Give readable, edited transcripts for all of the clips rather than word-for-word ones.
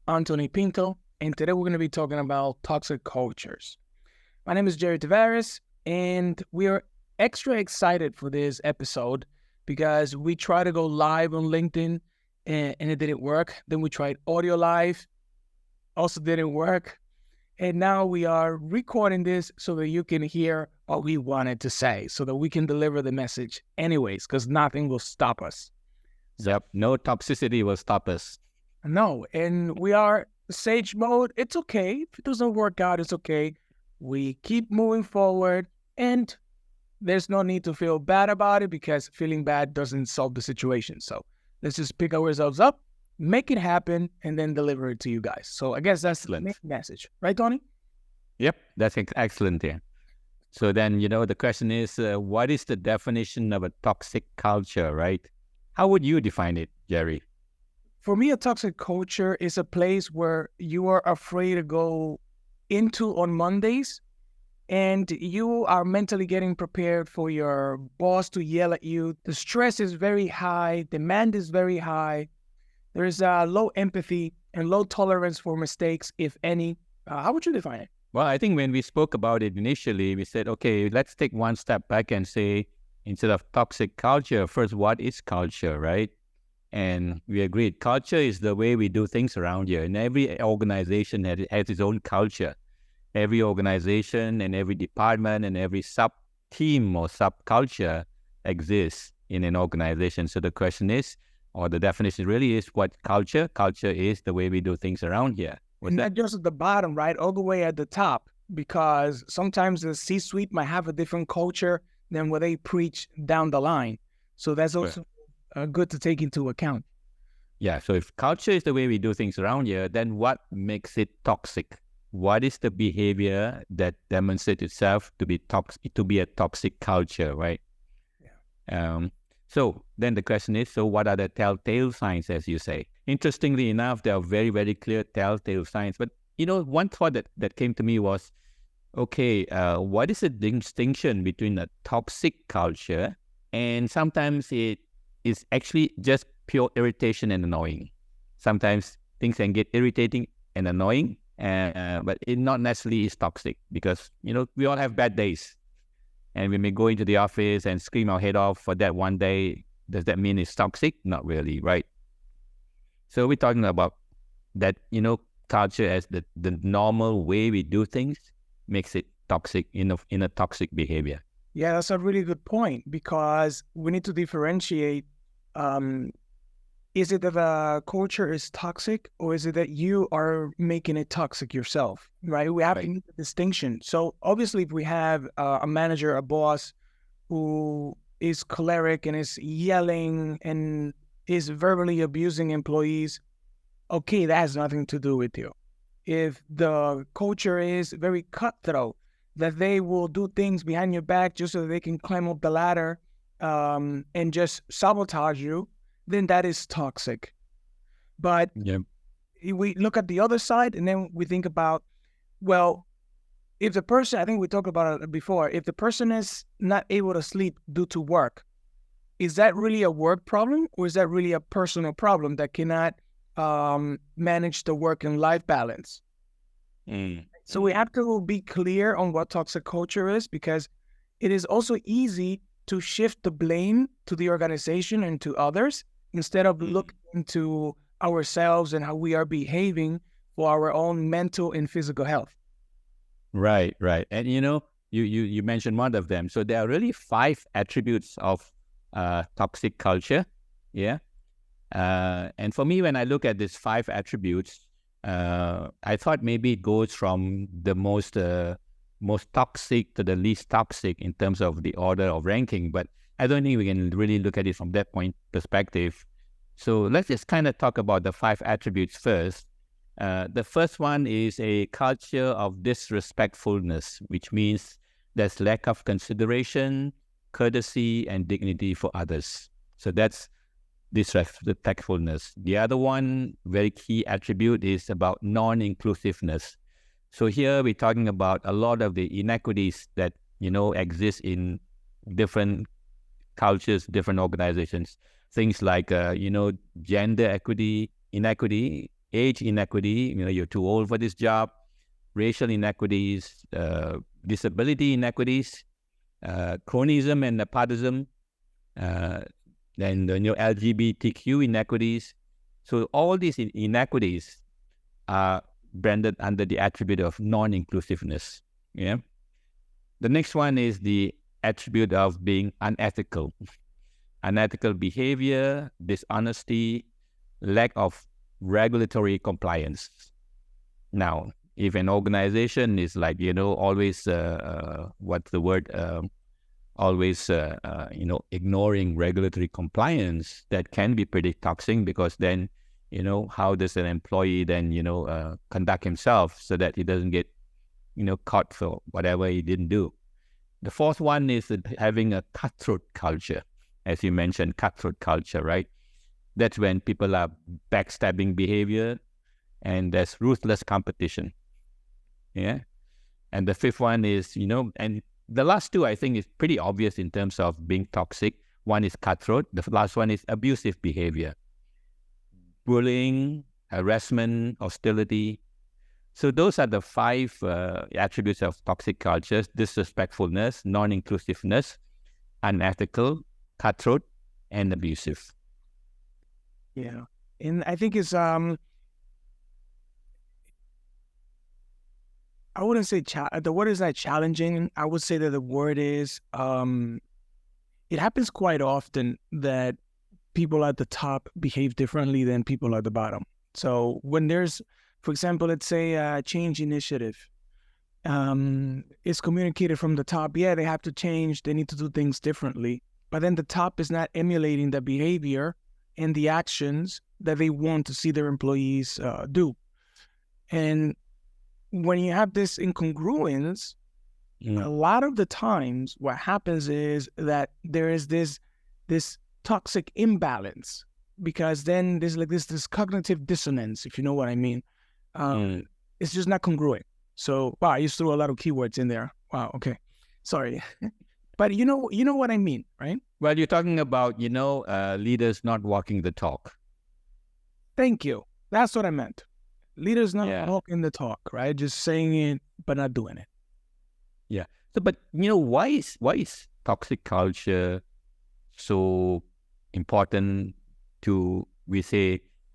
Anthony Pinto, and today we're going to be talking about toxic cultures. My name is Jerry Tavares, and we are extra excited for this episode because we tried to go live on LinkedIn and it didn't work. Then we tried audio live, also didn't work. And now we are recording this so that you can hear what we wanted to say, so that we can deliver the message anyways, because nothing will stop us. Yep, no toxicity will stop us. No, and we are sage mode. It's okay. If it doesn't work out, it's okay. We keep moving forward, and there's no need to feel bad about it because feeling bad doesn't solve the situation. So let's just pick ourselves up, make it happen, and then deliver it to you guys. So I guess that's the main message. Right, Tony? Yep, that's excellent. Yeah. So then, the question is, what is the definition of a toxic culture, right? How would you define it, Jerry? For me, a toxic culture is a place where you are afraid to go into on Mondays and you are mentally getting prepared for your boss to yell at you. The stress is very high, demand is very high. There is low empathy and low tolerance for mistakes, if any. How would you define it? Well, I think when we spoke about it initially, we said, okay, let's take one step back and say, instead of toxic culture, first, what is culture, right? And we agreed, culture is the way we do things around here. And every organization has its own culture. Every organization and every department and every sub-team or sub-culture exists in an organization. So the question is, or the definition really is, what culture? Culture is the way we do things around here. And not just at the bottom, right? All the way at the top, because sometimes the C-suite might have a different culture than what they preach down the line. So that's also good to take into account. Yeah, so if culture is the way we do things around here, then what makes it toxic? What is the behavior that demonstrates itself to be a toxic culture, right? Yeah. So then the question is, so what are the telltale signs, as you say? Interestingly enough, there are very, very clear telltale signs. But, one thought that came to me was, okay, what is the distinction between a toxic culture and sometimes it is actually just pure irritation and annoying? Sometimes things can get irritating and annoying, but it not necessarily is toxic because, we all have bad days. And we may go into the office and scream our head off for that one day. Does that mean it's toxic? Not really, right? So we're talking about that, culture as the normal way we do things makes it toxic in a toxic behavior. Yeah, that's a really good point because we need to differentiate. Is it that a culture is toxic or is it that you are making it toxic yourself, right? We have to make the distinction. So obviously if we have a manager, a boss who is choleric and is yelling and is verbally abusing employees, okay, that has nothing to do with you. If the culture is very cutthroat, that they will do things behind your back just so that they can climb up the ladder and just sabotage you, then that is toxic. But we look at the other side and then we think about, well, if the person, I think we talked about it before, if the person is not able to sleep due to work, is that really a work problem or is that really a personal problem that cannot manage the work and life balance? So we have to be clear on what toxic culture is because it is also easy to shift the blame to the organization and to others instead of looking into ourselves and how we are behaving for our own mental and physical health. Right. And you mentioned one of them. So there are really 5 attributes of toxic culture. Yeah. And for me, when I look at these 5 attributes, I thought maybe it goes from the most toxic to the least toxic in terms of the order of ranking. But I don't think we can really look at it from that perspective. So let's just kind of talk about the 5 attributes first. The first one is a culture of disrespectfulness, which means there's lack of consideration, courtesy, and dignity for others. So that's disrespectfulness. The other one, very key attribute, is about non-inclusiveness. So here we're talking about a lot of the inequities that, exist in different cultures, different organizations. Things like, gender inequity age inequity, you're too old for this job, racial inequities, disability inequities, chronism and nepotism, then LGBTQ inequities. So all these inequities are branded under the attribute of non-inclusiveness. Yeah. The next one is the attribute of being unethical. Unethical behavior, dishonesty, lack of regulatory compliance. Now, if an organization is like, always, what's the word? Always, ignoring regulatory compliance, that can be pretty toxic, because then, how does an employee then, conduct himself so that he doesn't get, caught for whatever he didn't do. The fourth one is having a cutthroat culture. As you mentioned, cutthroat culture, right? That's when people are backstabbing behavior and there's ruthless competition. Yeah. And the fifth one is, and the last two, I think, is pretty obvious in terms of being toxic. One is cutthroat. The last one is abusive behavior. Bullying, harassment, hostility. So those are the 5 attributes of toxic cultures: disrespectfulness, non-inclusiveness, unethical, cutthroat, and abusive. Yeah. And I think it's, I wouldn't say, the word is not challenging. I would say that the word is, it happens quite often that people at the top behave differently than people at the bottom. So when there's, for example, let's say a change initiative, it's communicated from the top. Yeah, they have to change. They need to do things differently. But then the top is not emulating the behavior and the actions that they want to see their employees do. And when you have this incongruence, a lot of the times what happens is that there is this toxic imbalance, because then there's like this cognitive dissonance, if you know what I mean. It's just not congruent. So, wow, I just threw a lot of keywords in there. Wow, okay. Sorry. But you know what I mean, right? Well, you're talking about, leaders not walking the talk. Thank you. That's what I meant. Leaders not walking the talk, right? Just saying it, but not doing it. Yeah. So, but why is toxic culture so important to,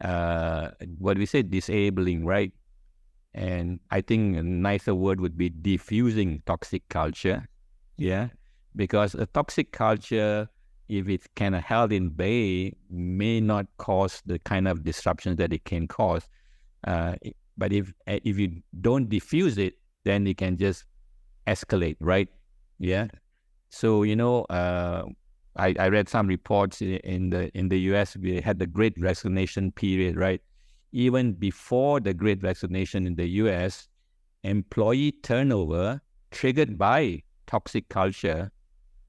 disabling, right? And I think a nicer word would be diffusing toxic culture. Yeah. Because a toxic culture, if it's kind of held in bay, may not cause the kind of disruptions that it can cause. But if you don't diffuse it, then it can just escalate, right? Yeah. So I read some reports in the US. We had the Great Resignation period, right? Even before the Great Resignation in the US, employee turnover triggered by toxic culture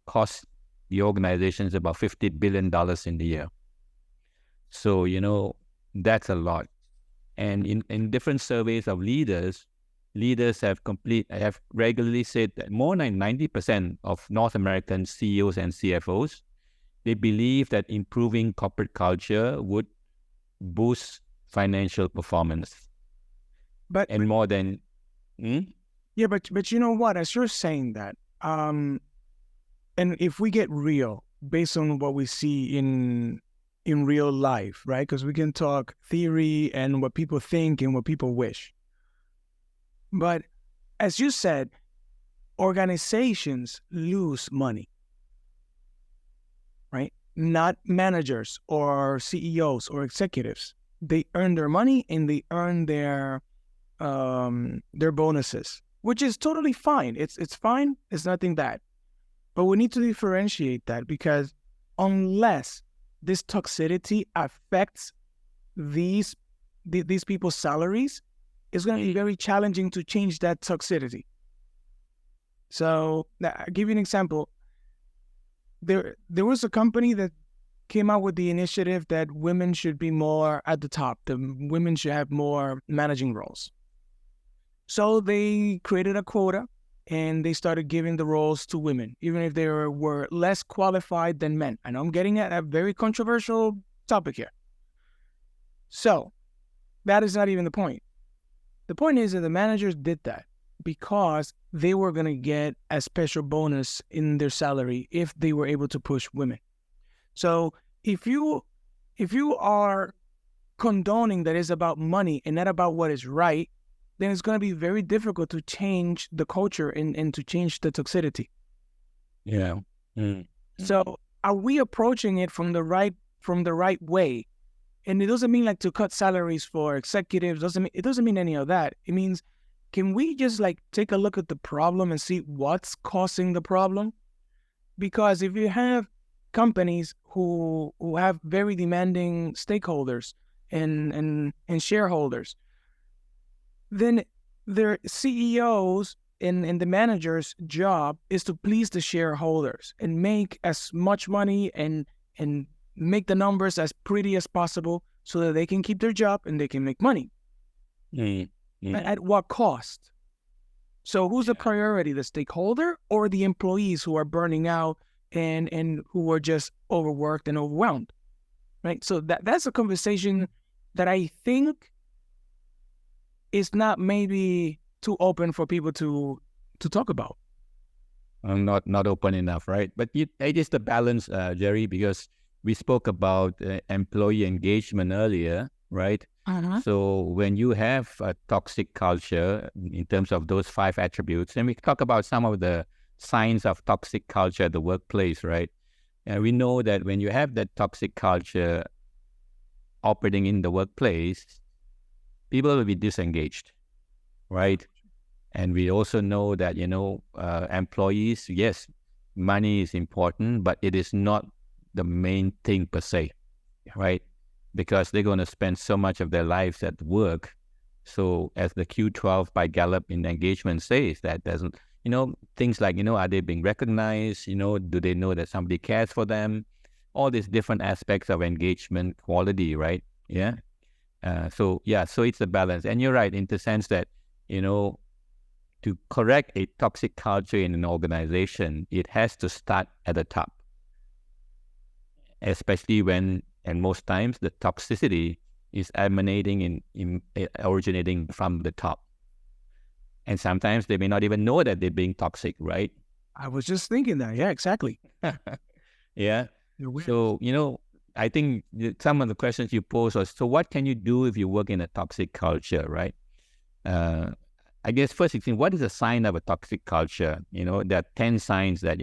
cost the organizations about $50 billion in the year. So, that's a lot. And in different surveys of leaders have regularly said that more than 90% of North American CEOs and CFOs, they believe that improving corporate culture would boost financial performance. But you know what? As you're saying that, and if we get real, based on what we see in real life, right? Because we can talk theory and what people think and what people wish. But as you said, organizations lose money, right? Not managers or CEOs or executives. They earn their money and they earn their bonuses, which is totally fine. It's fine. It's nothing bad. But we need to differentiate that, because unless this toxicity affects these people's salaries, it's going to be very challenging to change that toxicity. So I'll give you an example. There was a company that came out with the initiative that women should be more at the top. The women should have more managing roles. So they created a quota and they started giving the roles to women, even if they were less qualified than men. I know I'm getting at a very controversial topic here. So that is not even the point. The point is that the managers did that because they were going to get a special bonus in their salary if they were able to push women. So if you are condoning that it's about money and not about what is right, then it's going to be very difficult to change the culture and to change the toxicity. Yeah. Mm. So are we approaching it from the right way? And it doesn't mean like to cut salaries for executives. It doesn't mean any of that. It means, can we just like take a look at the problem and see what's causing the problem? Because if you have companies who have very demanding stakeholders and shareholders, then their CEOs and the manager's job is to please the shareholders and make as much money and make the numbers as pretty as possible so that they can keep their job and they can make money. At what cost? So who's the priority, the stakeholder or the employees who are burning out and who are just overworked and overwhelmed, right? So that's a conversation that I think is not maybe too open for people to talk about. Not open enough, right? But it is the balance, Jerry, because we spoke about employee engagement earlier, right? So when you have a toxic culture in terms of those 5 attributes, and we talk about some of the signs of toxic culture at the workplace, right? And we know that when you have that toxic culture operating in the workplace, people will be disengaged, right? And we also know that, employees, yes, money is important, but it is not the main thing per se, right? Because they're going to spend so much of their lives at work. So as the Q12 by Gallup in engagement says, that doesn't, things like, are they being recognized? Do they know that somebody cares for them? All these different aspects of engagement quality, right? Yeah. So it's a balance. And you're right in the sense that, to correct a toxic culture in an organization, it has to start at the top. Especially when, and most times, the toxicity is emanating originating from the top. And sometimes they may not even know that they're being toxic, right? I was just thinking that. Yeah, exactly. Yeah. So, I think some of the questions you posed was, so what can you do if you work in a toxic culture, right? I guess first thing, what is a sign of a toxic culture? There are 10 signs that,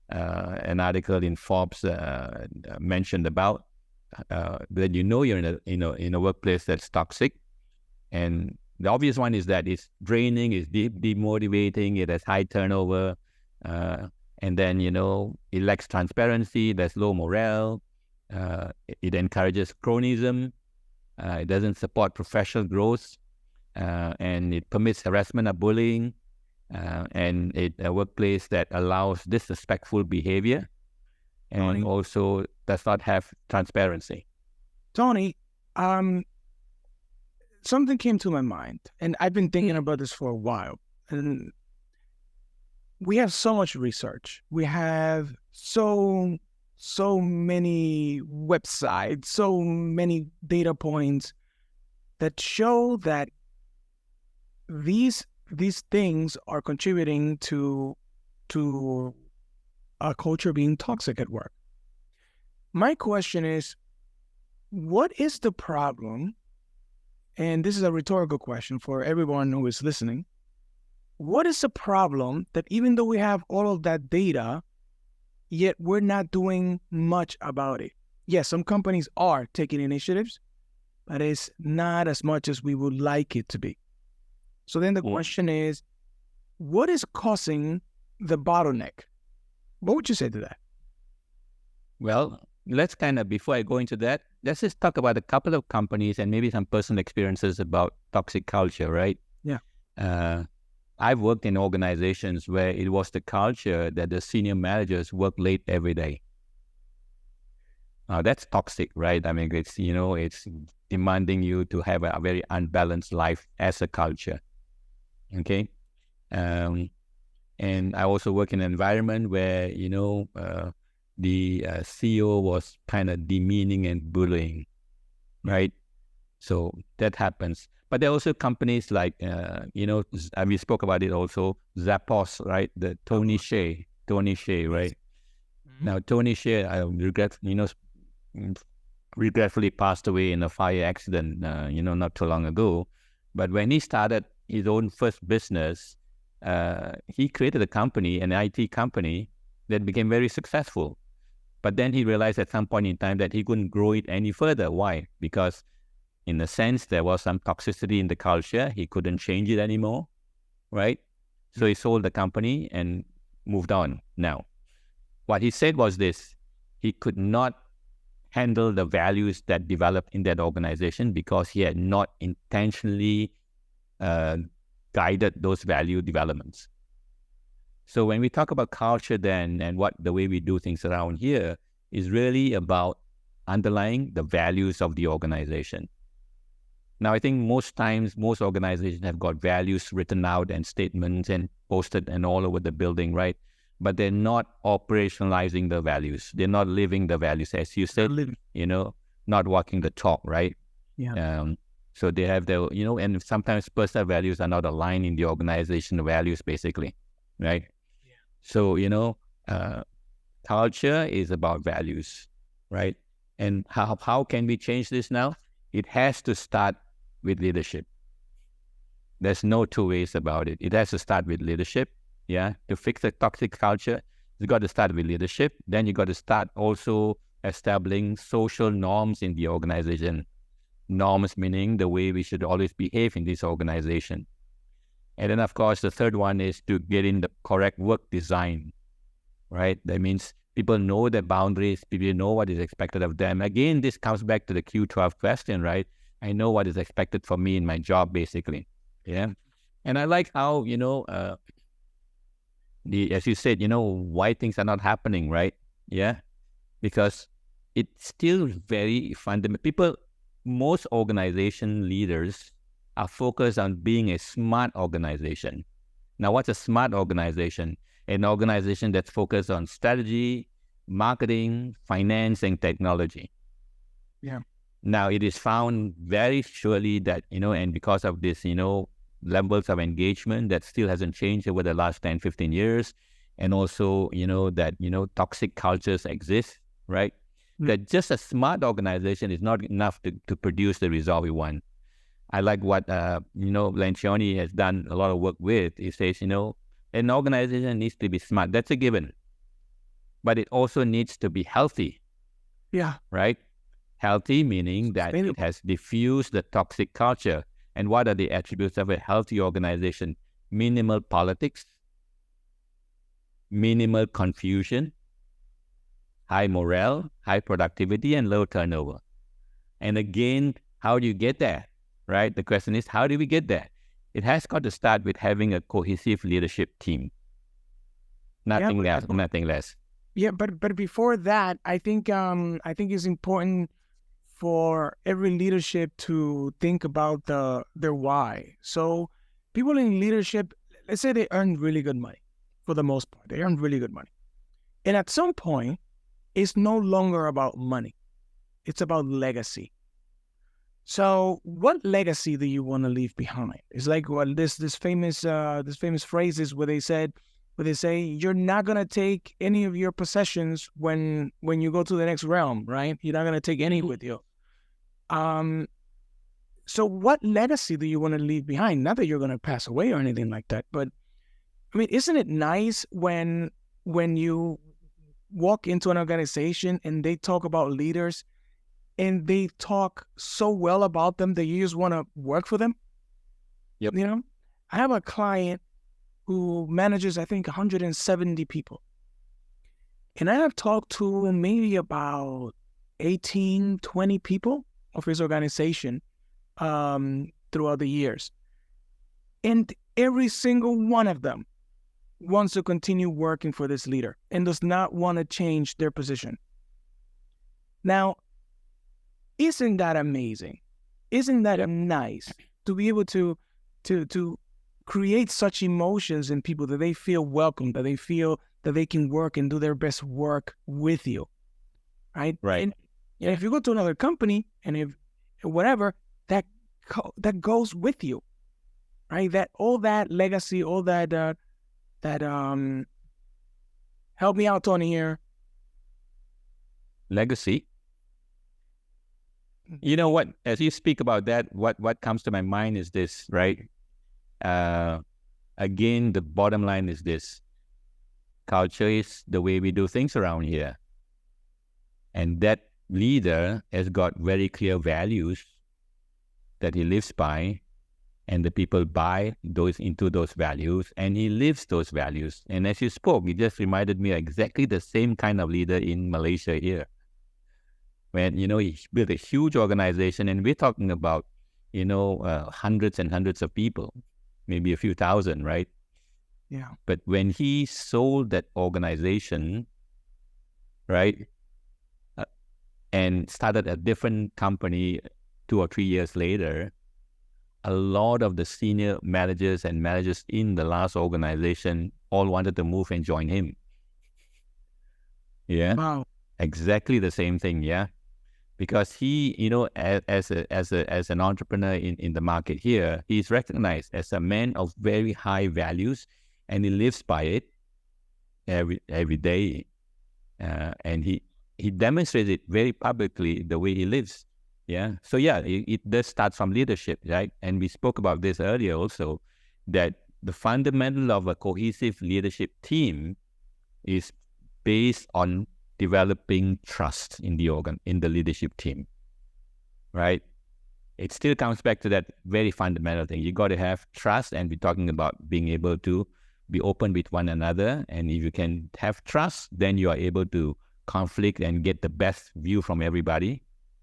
an article in Forbes mentioned about, that you're in a workplace that's toxic. And the obvious one is that it's draining, it's demotivating, it has high turnover, and then, it lacks transparency, there's low morale, it encourages cronyism, it doesn't support professional growth, and it permits harassment or bullying, and it's a workplace that allows disrespectful behavior and also does not have transparency. Tony, something came to my mind, and I've been thinking about this for a while. And we have so much research. We have so many websites, so many data points that show that these things are contributing to a culture being toxic at work. My question is, what is the problem? And this is a rhetorical question for everyone who is listening. What is the problem that even though we have all of that data, yet we're not doing much about it? Yes, some companies are taking initiatives, but it's not as much as we would like it to be. So then the question is, what is causing the bottleneck? What would you say to that? Well, let's before I go into that, let's just talk about a couple of companies and maybe some personal experiences about toxic culture, right? Yeah. I've worked in organizations where it was the culture that the senior managers work late every day. That's toxic, right? I mean, it's, it's demanding you to have a very unbalanced life as a culture. Okay. And I also work in an environment where, the CEO was kind of demeaning and bullying, right? So that happens. But there are also companies like, we spoke about it also, Zappos, right? The Tony Hsieh, right? Now, Tony Hsieh, regretfully passed away in a fire accident, not too long ago. But when he started his own first business, he created a company, an IT company, that became very successful. But then he realized at some point in time that he couldn't grow it any further. Why? Because in a sense, there was some toxicity in the culture. He couldn't change it anymore, right? So he sold the company and moved on. Now, what he said was this: he could not handle the values that developed in that organization because he had not intentionally guided those value developments. So when we talk about culture then, and what the way we do things around here is really about underlying the values of the organization. Now, I think most times, most organizations have got values written out and statements and posted and all over the building, right? But they're not operationalizing the values. They're not living the values, as you said, not walking the talk, right? Yeah. So they have their, and sometimes personal values are not aligned in the organizational values, basically, right? Yeah. So, culture is about values, right? And how can we change this now? It has to start with leadership. There's no two ways about it. It has to start with leadership. Yeah, to fix a toxic culture, you got to start with leadership. Then you got to start also establishing social norms in the organization. Norms meaning the way we should always behave in this organization. And then, of course, the third one is to get in the correct work design, right? That means people know their boundaries, people know what is expected of them. Again, this comes back to the Q12 question, right? I know what is expected from me in my job, basically. Yeah. And I like how, as you said, why things are not happening, right? Yeah. Because it's still very fundamental. Most organization leaders are focused on being a smart organization. Now, what's a smart organization? An organization that's focused on strategy, marketing, finance, and technology. Yeah. Now, it is found very surely that, and because of this, levels of engagement that still hasn't changed over the last 10, 15 years. And also, that, toxic cultures exist, right? That just a smart organization is not enough to produce the result we want. I like what, Lencioni has done a lot of work with. He says, an organization needs to be smart. That's a given. But it also needs to be healthy. Yeah. Right? Healthy meaning that it has diffused the toxic culture. And what are the attributes of a healthy organization? Minimal politics, minimal confusion, high morale, high productivity, and low turnover. And again, how do you get there? Right? The question is, how do we get there? It has got to start with having a cohesive leadership team. Nothing less. Yeah, but before that, I think it's important for every leadership to think about their why. So people in leadership, let's say they earn really good money. For the most part, they earn really good money. And at some point, it's no longer about money. It's about legacy. So what legacy do you want to leave behind? It's like this famous phrases where they say you're not gonna take any of your possessions when you go to the next realm, right? You're not gonna take any with you. So what legacy do you want to leave behind? Not that you're gonna pass away or anything like that, but I mean, isn't it nice when you walk into an organization and they talk about leaders and they talk so well about them that you just want to work for them? Yep. I have a client who manages, I think, 170 people. And I have talked to maybe about 18, 20 people of his organization throughout the years. And every single one of them wants to continue working for this leader and does not want to change their position. Now, isn't that amazing? Isn't that nice to be able to create such emotions in people that they feel welcome, that they feel that they can work and do their best work with you, right? Right. And if you go to another company and if whatever, that that goes with you, right? That all that legacy, all that help me out, Tony, here. Legacy. You know what? As you speak about that, what comes to my mind is this, right? Again, the bottom line is this: culture is the way we do things around here, and that leader has got very clear values that he lives by, and the people buy into those values, and he lives those values. And as you spoke, it just reminded me exactly the same kind of leader in Malaysia here. When, he built a huge organization, and we're talking about, hundreds and hundreds of people, maybe a few thousand, right? Yeah. But when he sold that organization, right, and started a different company 2 or 3 years later, a lot of the senior managers and managers in the last organization all wanted to move and join him. Yeah. Wow. Exactly the same thing. Yeah. Because he, as an entrepreneur in the market here, he's recognized as a man of very high values, and he lives by it every day. And he demonstrates it very publicly, the way he lives. Yeah. So yeah, it does start from leadership, right? And we spoke about this earlier also, that the fundamental of a cohesive leadership team is based on developing trust in the leadership team, right? It still comes back to that very fundamental thing. You got to have trust, and we're talking about being able to be open with one another. And if you can have trust, then you are able to conflict and get the best view from everybody.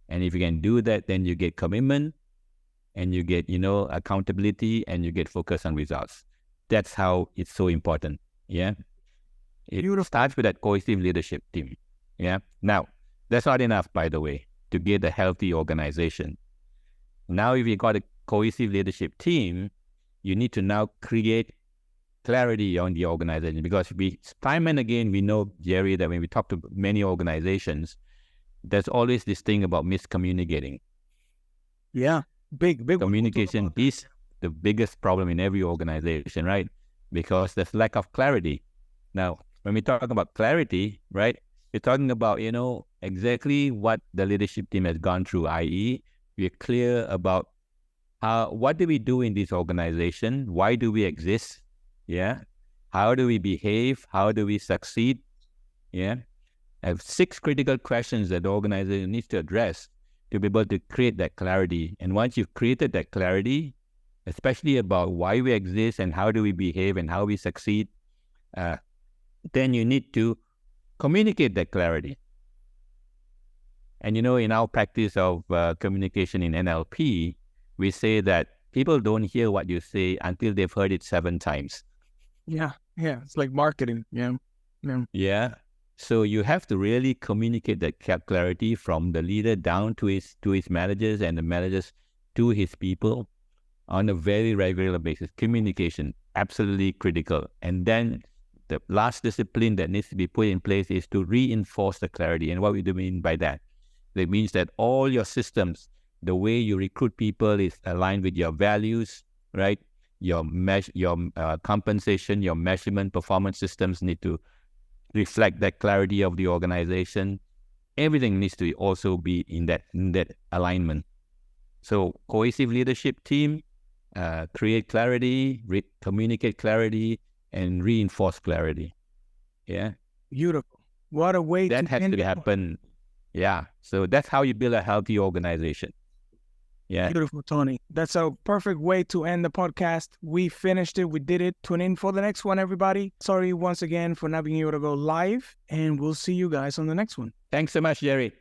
And if you can do that, then you get commitment, and you get, accountability, and you get focus on results. That's how it's so important. Yeah. It starts with that cohesive leadership team. Yeah. Now, that's not enough, by the way, to get a healthy organization. Now, if you got a cohesive leadership team, you need to now create clarity on the organization, because time and again, we know, Jerry, that when we talk to many organizations, there's always this thing about miscommunicating. Yeah. Big communication is the biggest problem in every organization, right? Because there's lack of clarity. Now, when we talk about clarity, right, we're talking about, exactly what the leadership team has gone through, i.e., we're clear about what do we do in this organization? Why do we exist? Yeah. How do we behave? How do we succeed? Yeah. I have 6 critical questions that the organization needs to address to be able to create that clarity. And once you've created that clarity, especially about why we exist and how do we behave and how we succeed, then you need to communicate that clarity. And in our practice of communication in NLP, we say that people don't hear what you say until they've heard it 7 times. Yeah. It's like marketing. Yeah. So you have to really communicate that clarity from the leader down to his managers, and the managers to his people on a very regular basis. Communication, absolutely critical. And then the last discipline that needs to be put in place is to reinforce the clarity. And what we do mean by that? That means that all your systems, the way you recruit people is aligned with your values, right? Your compensation, your measurement performance systems need to reflect that clarity of the organization. Everything needs to also be in that alignment. So cohesive leadership team, create clarity, communicate clarity, and reinforce clarity. Yeah. Beautiful. What a way that has to happen. Yeah. So that's how you build a healthy organization. Yeah. Beautiful, Tony. That's a perfect way to end the podcast. We finished it. We did it. Tune in for the next one, everybody. Sorry once again for not being able to go live, and we'll see you guys on the next one. Thanks so much, Jerry.